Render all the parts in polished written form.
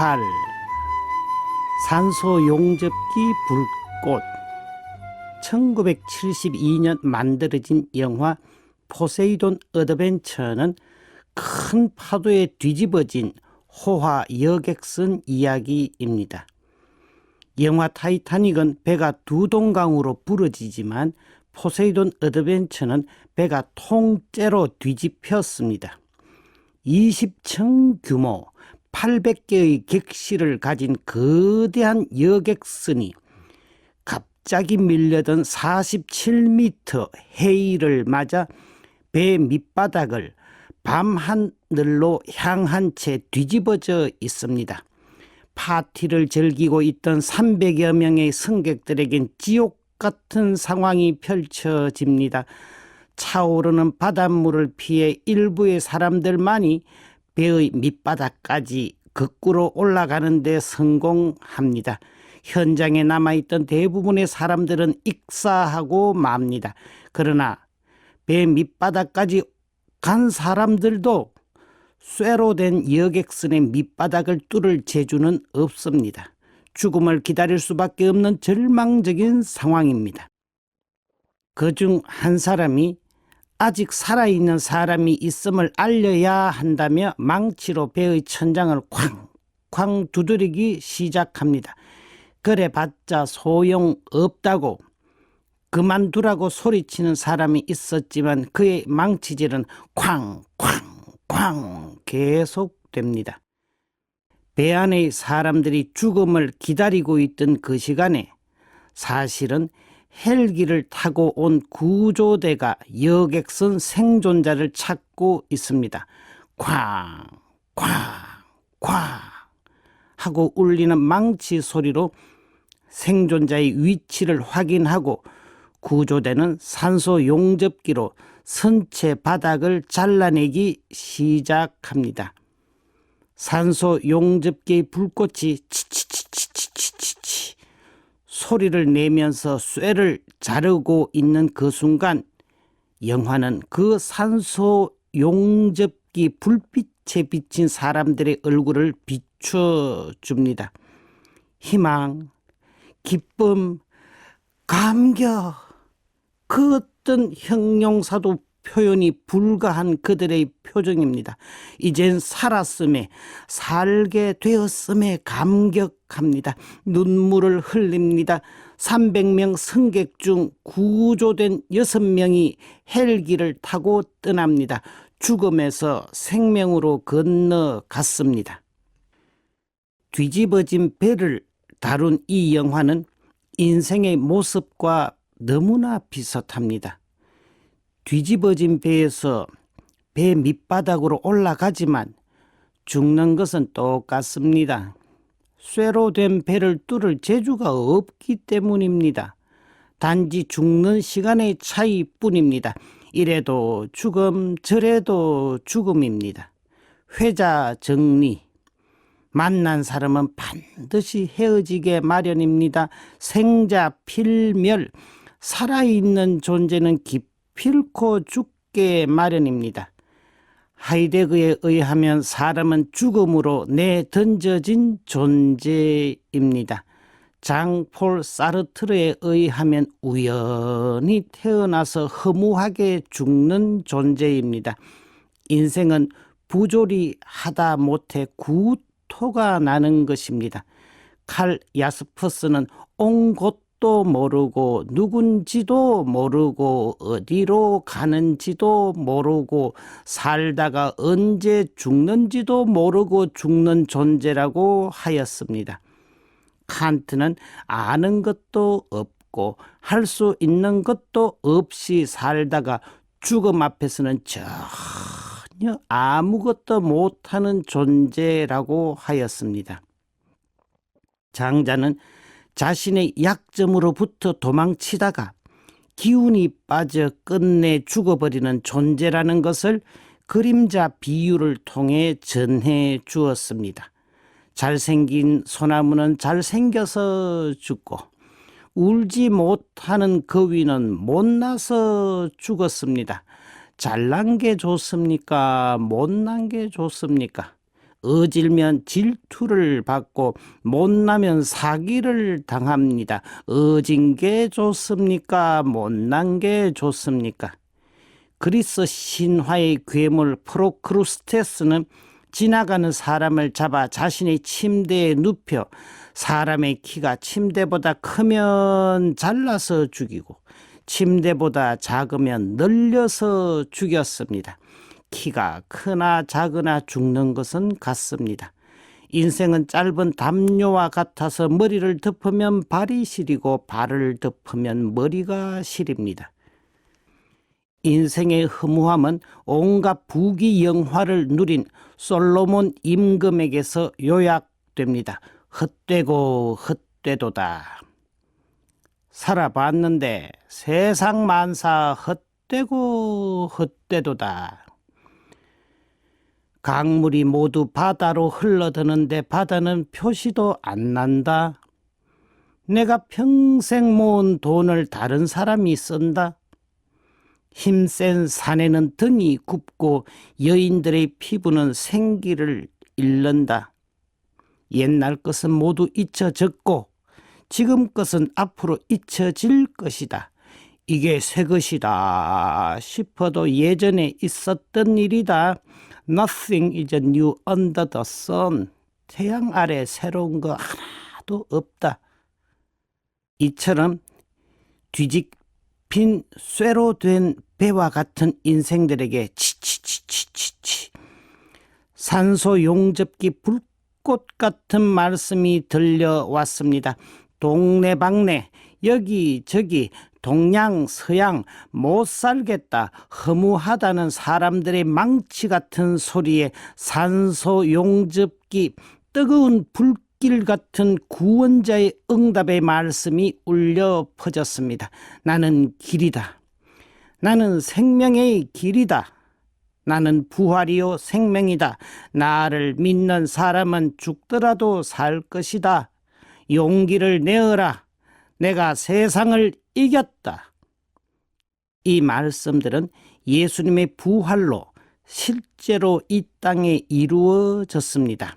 8. 산소 용접기 불꽃. 1972년 만들어진 영화 포세이돈 어드벤처는 큰 파도에 뒤집어진 호화 여객선 이야기입니다. 영화 타이타닉은 배가 두 동강으로 부러지지만 포세이돈 어드벤처는 배가 통째로 뒤집혔습니다. 20층 규모 800개의 객실을 가진 거대한 여객선이 갑자기 밀려든 47m 해일을 맞아 배 밑바닥을 밤하늘로 향한 채 뒤집어져 있습니다. 파티를 즐기고 있던 300여 명의 승객들에겐 지옥 같은 상황이 펼쳐집니다. 차오르는 바닷물을 피해 일부의 사람들만이 배의 밑바닥까지 거꾸로 올라가는 데 성공합니다. 현장에 남아있던 대부분의 사람들은 익사하고 맙니다. 그러나 배 밑바닥까지 간 사람들도 쇠로 된 여객선의 밑바닥을 뚫을 재주는 없습니다. 죽음을 기다릴 수밖에 없는 절망적인 상황입니다. 그중 한 사람이 아직 살아있는 사람이 있음을 알려야 한다며 망치로 배의 천장을 쾅쾅 두드리기 시작합니다. 그래봤자 소용없다고 그만두라고 소리치는 사람이 있었지만 그의 망치질은 쾅쾅쾅 계속됩니다. 배 안의 사람들이 죽음을 기다리고 있던 그 시간에 사실은 헬기를 타고 온 구조대가 여객선 생존자를 찾고 있습니다. 쾅, 쾅, 쾅 하고 울리는 망치 소리로 생존자의 위치를 확인하고 구조대는 산소 용접기로 선체 바닥을 잘라내기 시작합니다. 산소 용접기의 불꽃이 치치치치치치치 소리를 내면서 쇠를 자르고 있는 그 순간 영화는 그 산소 용접기 불빛에 비친 사람들의 얼굴을 비춰줍니다. 희망, 기쁨, 감격, 그 어떤 형용사도 표현이 불가한 그들의 표정입니다. 이젠 살았음에, 살게 되었음에 감격합니다. 눈물을 흘립니다. 300명 승객 중 구조된 6명이 헬기를 타고 떠납니다. 죽음에서 생명으로 건너갔습니다. 뒤집어진 배를 다룬 이 영화는 인생의 모습과 너무나 비슷합니다. 뒤집어진 배에서 배 밑바닥으로 올라가지만 죽는 것은 똑같습니다. 쇠로 된 배를 뚫을 재주가 없기 때문입니다. 단지 죽는 시간의 차이뿐입니다. 이래도 죽음 저래도 죽음입니다. 회자 정리. 만난 사람은 반드시 헤어지게 마련입니다. 생자 필멸. 살아있는 존재는 기필코 죽게 마련입니다. 하이데거에 의하면 사람은 죽음으로 내던져진 존재입니다. 장폴 사르트르에 의하면 우연히 태어나서 허무하게 죽는 존재입니다. 인생은 부조리 하다 못해 구토가 나는 것입니다. 칼 야스퍼스는 온 곳도 모르고 누군지도 모르고 어디로 가는지도 모르고 살다가 언제 죽는지도 모르고 죽는 존재라고 하였습니다. 칸트는 아는 것도 없고 할 수 있는 것도 없이 살다가 죽음 앞에서는 전혀 아무것도 못하는 존재라고 하였습니다. 장자는 자신의 약점으로부터 도망치다가 기운이 빠져 끝내 죽어버리는 존재라는 것을 그림자 비유를 통해 전해 주었습니다. 잘생긴 소나무는 잘생겨서 죽고 울지 못하는 거위는 못나서 죽었습니다. 잘난 게 좋습니까? 못난 게 좋습니까? 어질면 질투를 받고 못나면 사기를 당합니다. 어진 게 좋습니까? 못난 게 좋습니까? 그리스 신화의 괴물 프로크루스테스는 지나가는 사람을 잡아 자신의 침대에 눕혀 사람의 키가 침대보다 크면 잘라서 죽이고 침대보다 작으면 늘려서 죽였습니다. 키가 크나 작으나 죽는 것은 같습니다. 인생은 짧은 담요와 같아서 머리를 덮으면 발이 시리고 발을 덮으면 머리가 시립니다. 인생의 허무함은 온갖 부귀영화를 누린 솔로몬 임금에게서 요약됩니다. 헛되고 헛되도다. 살아봤는데 세상 만사 헛되고 헛되도다. 강물이 모두 바다로 흘러드는데 바다는 표시도 안 난다. 내가 평생 모은 돈을 다른 사람이 쓴다. 힘센 사내는 등이 굽고 여인들의 피부는 생기를 잃는다. 옛날 것은 모두 잊혀졌고 지금 것은 앞으로 잊혀질 것이다. 이게 새 것이다 싶어도 예전에 있었던 일이다. Nothing is new under the sun. 태양 아래 새로운 거 하나도 없다. 이처럼 뒤집힌 쇠로 된 배와 같은 인생들에게 치치치치치치 산소 용접기 불꽃 같은 말씀이 들려왔습니다. 동네방네 여기저기 동양 서양 못 살겠다 허무하다는 사람들의 망치 같은 소리에 산소 용접기 뜨거운 불길 같은 구원자의 응답의 말씀이 울려 퍼졌습니다. 나는 길이다. 나는 생명의 길이다. 나는 부활이요 생명이다. 나를 믿는 사람은 죽더라도 살 것이다. 용기를 내어라. 내가 세상을 이겼다. 이 말씀들은 예수님의 부활로 실제로 이 땅에 이루어졌습니다.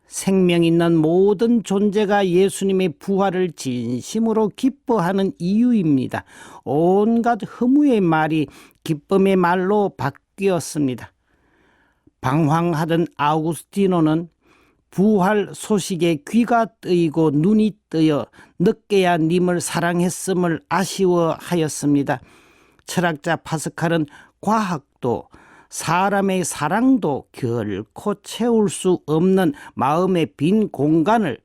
생명 있는 모든 존재가 예수님의 부활을 진심으로 기뻐하는 이유입니다. 온갖 허무의 말이 기쁨의 말로 바뀌었습니다. 방황하던 아우구스티노는 부활 소식에 귀가 뜨이고 눈이 뜨여 늦게야 님을 사랑했음을 아쉬워하였습니다. 철학자 파스칼은 과학도 사람의 사랑도 결코 채울 수 없는 마음의 빈 공간을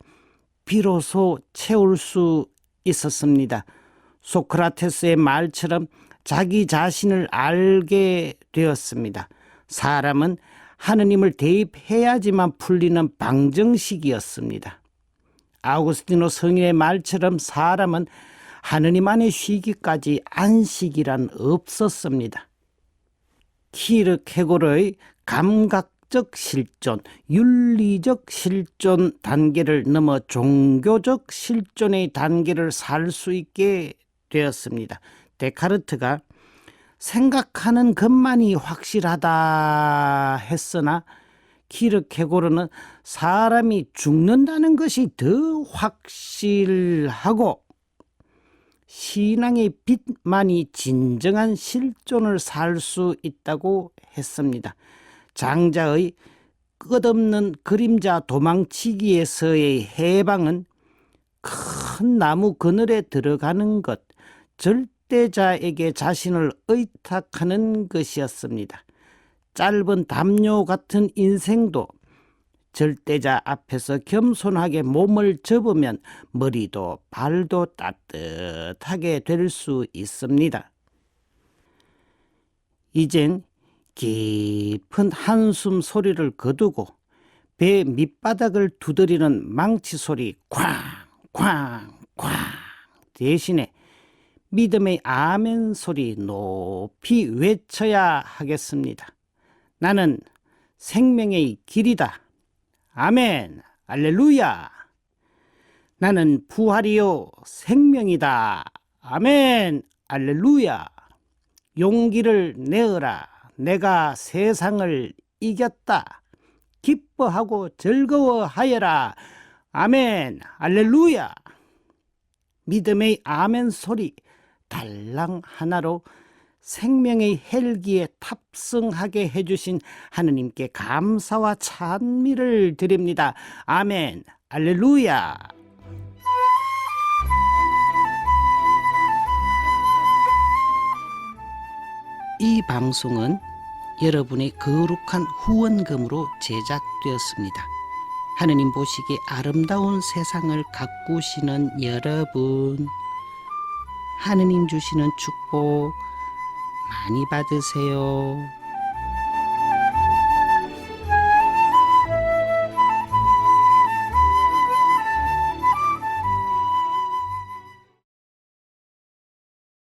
비로소 채울 수 있었습니다. 소크라테스의 말처럼 자기 자신을 알게 되었습니다. 사람은 하느님을 대입해야지만 풀리는 방정식이었습니다. 아우구스티노 성인의 말처럼 사람은 하느님 안에 쉬기까지 안식이란 없었습니다. 키르케고르의 감각적 실존, 윤리적 실존 단계를 넘어 종교적 실존의 단계를 살 수 있게 되었습니다. 데카르트가 생각하는 것만이 확실하다 했으나 키르케고르는 사람이 죽는다는 것이 더 확실하고 신앙의 빛만이 진정한 실존을 살 수 있다고 했습니다. 장자의 끝없는 그림자 도망치기에서의 해방은 큰 나무 그늘에 들어가는 것, 절대자에게 자신을 의탁하는 것이었습니다. 짧은 담요 같은 인생도 절대자 앞에서 겸손하게 몸을 접으면 머리도 발도 따뜻하게 될 수 있습니다. 이젠 깊은 한숨 소리를 거두고 배 밑바닥을 두드리는 망치 소리 쾅쾅쾅 대신에 믿음의 아멘 소리 높이 외쳐야 하겠습니다. 나는 생명의 길이다. 아멘, 할렐루야. 나는 부활이요 생명이다. 아멘, 할렐루야. 용기를 내어라. 내가 세상을 이겼다. 기뻐하고 즐거워하여라. 아멘, 할렐루야. 믿음의 아멘 소리 달랑 하나로 생명의 헬기에 탑승하게 해주신 하느님께 감사와 찬미를 드립니다. 아멘, 할렐루야. 이 방송은 여러분의 거룩한 후원금으로 제작되었습니다. 하느님 보시기에 아름다운 세상을 가꾸시는 여러분, 하느님 주시는 축복 많이 받으세요.